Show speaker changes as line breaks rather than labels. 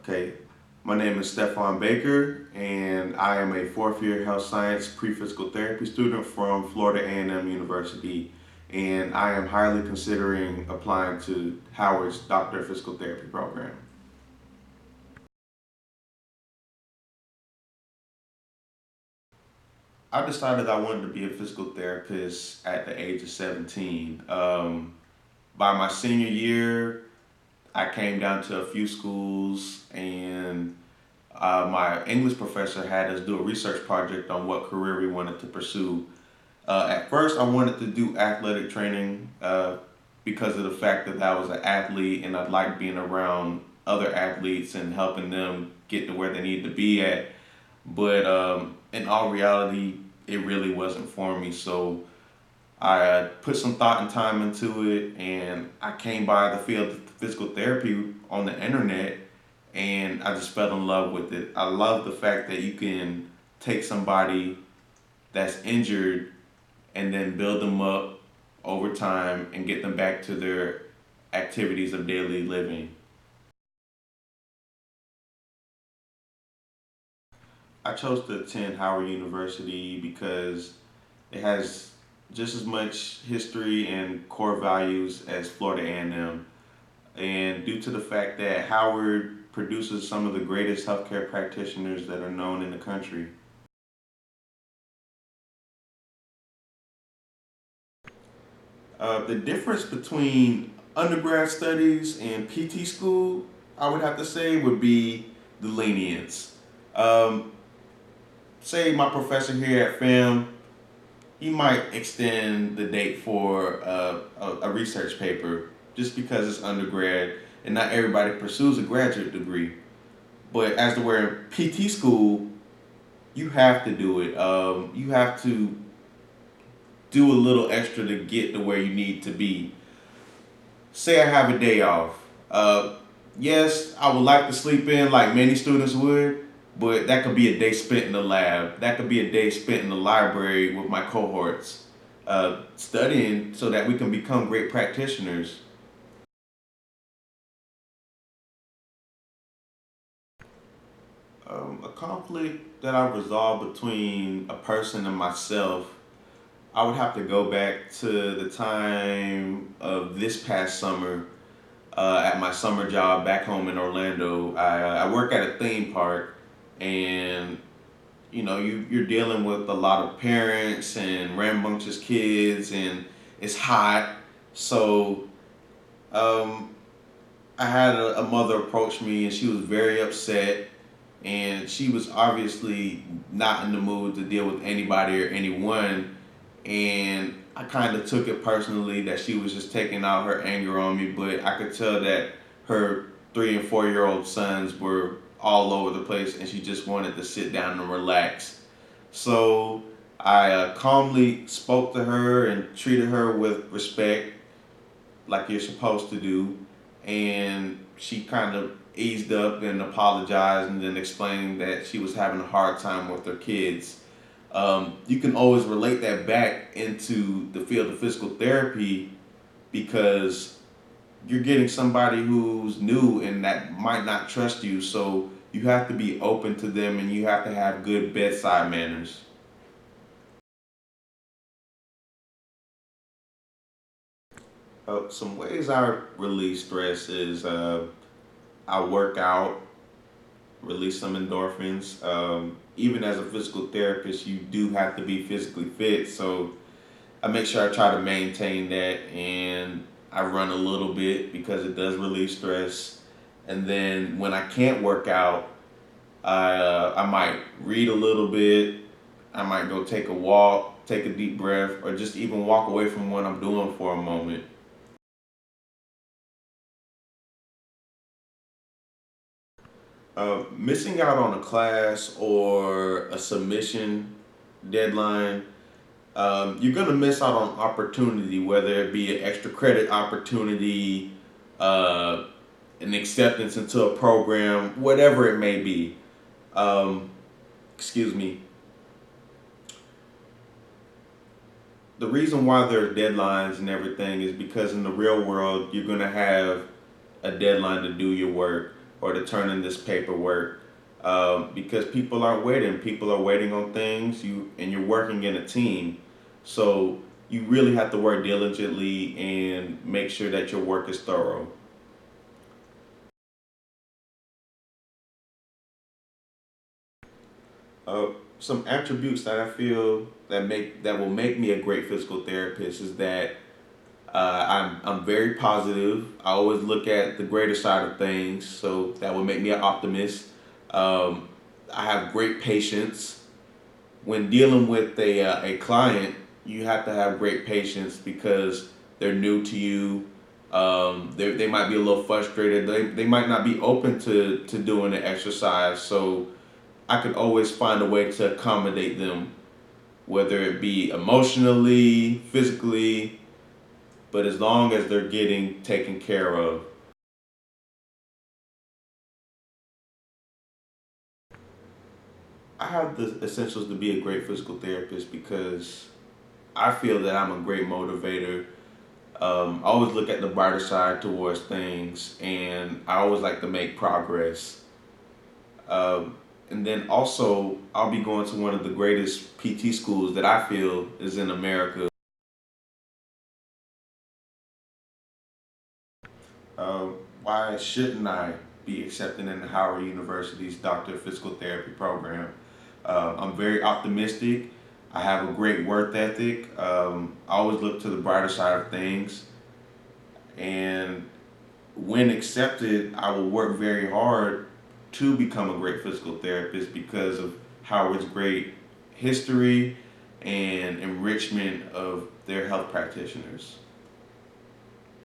Okay, my name is Stephone Baker, and I am a fourth-year health science pre-physical therapy student from Florida A&M University, and I am highly considering applying to Howard's Doctor of Physical Therapy program. I decided I wanted to be a physical therapist at the age of 17. By my senior year, I came down to a few schools, and my English professor had us do a research project on what career we wanted to pursue. At first, I wanted to do athletic training because of the fact that I was an athlete and I liked being around other athletes and helping them get to where they need to be at. But in all reality, it really wasn't for me. So I put some thought and time into it, and I came by the field of physical therapy on the internet, and I just fell in love with it. I love the fact that you can take somebody that's injured and then build them up over time and get them back to their activities of daily living. I chose to attend Howard University because it has just as much history and core values as Florida A&M. And due to the fact that Howard produces some of the greatest healthcare practitioners that are known in the country. The difference between undergrad studies and PT school, I would have to say, would be the lenience. Um, Say my professor here at FAM, he might extend the date for a research paper just because it's undergrad and not everybody pursues a graduate degree. But as to where PT school, you have to do it. You have to do a little extra to get to where you need to be. Say I have a day off. Yes, I would like to sleep in like many students would, but that could be a day spent in the lab. That could be a day spent in the library with my cohorts, studying so that we can become great practitioners. A conflict that I resolved between a person and myself, I would have to go back to the time of this past summer at my summer job back home in Orlando. I work at a theme park, and you're dealing with a lot of parents and rambunctious kids, and it's hot. So um, I had a mother approach me, and she was very upset, and she was obviously not in the mood to deal with anybody or anyone. And I kind of took it personally that she was just taking out her anger on me, but I could tell that her 3 and 4 year old sons were all over the place, and she just wanted to sit down and relax. So I calmly spoke to her and treated her with respect, like you're supposed to do. And she kind of eased up and apologized and then explained that she was having a hard time with her kids. You can always relate that back into the field of physical therapy because you're getting somebody who's new and that might not trust you. So you have to be open to them and you have to have good bedside manners. Some ways I release stress is I work out, release some endorphins. Even as a physical therapist, you do have to be physically fit. So I make sure I try to maintain that, and I run a little bit because it does relieve stress. And then when I can't work out, I might read a little bit. I might go take a walk, take a deep breath, or just even walk away from what I'm doing for a moment. Missing out on a class or a submission deadline, you're gonna miss out on opportunity, whether it be an extra credit opportunity, uh, an acceptance into a program, whatever it may be. Um, Excuse me. The reason why there are deadlines and everything is because in the real world, you're gonna have a deadline to do your work. or to turn in this paperwork, because people aren't waiting. People are waiting on things. You're working in a team, so you really have to work diligently and make sure that your work is thorough. Uh, some attributes that I feel that will make me a great physical therapist is that I'm very positive. I always look at the greater side of things, so that would make me an optimist. Um, I have great patience. When dealing with a client, you have to have great patience because they're new to you. They might be a little frustrated. They might not be open to doing the exercise. So I could always find a way to accommodate them, whether it be emotionally, physically, but as long as they're getting taken care of. I have the essentials to be a great physical therapist because I feel that I'm a great motivator. I always look at the brighter side towards things, and I always like to make progress. And then also, I'll be going to one of the greatest PT schools that I feel is in America. Uh, why shouldn't I be accepted in Howard University's Doctor of Physical Therapy program? I'm very optimistic. I have a great work ethic. I always look to the brighter side of things. And when accepted, I will work very hard to become a great physical therapist because of Howard's great history and enrichment of their health practitioners.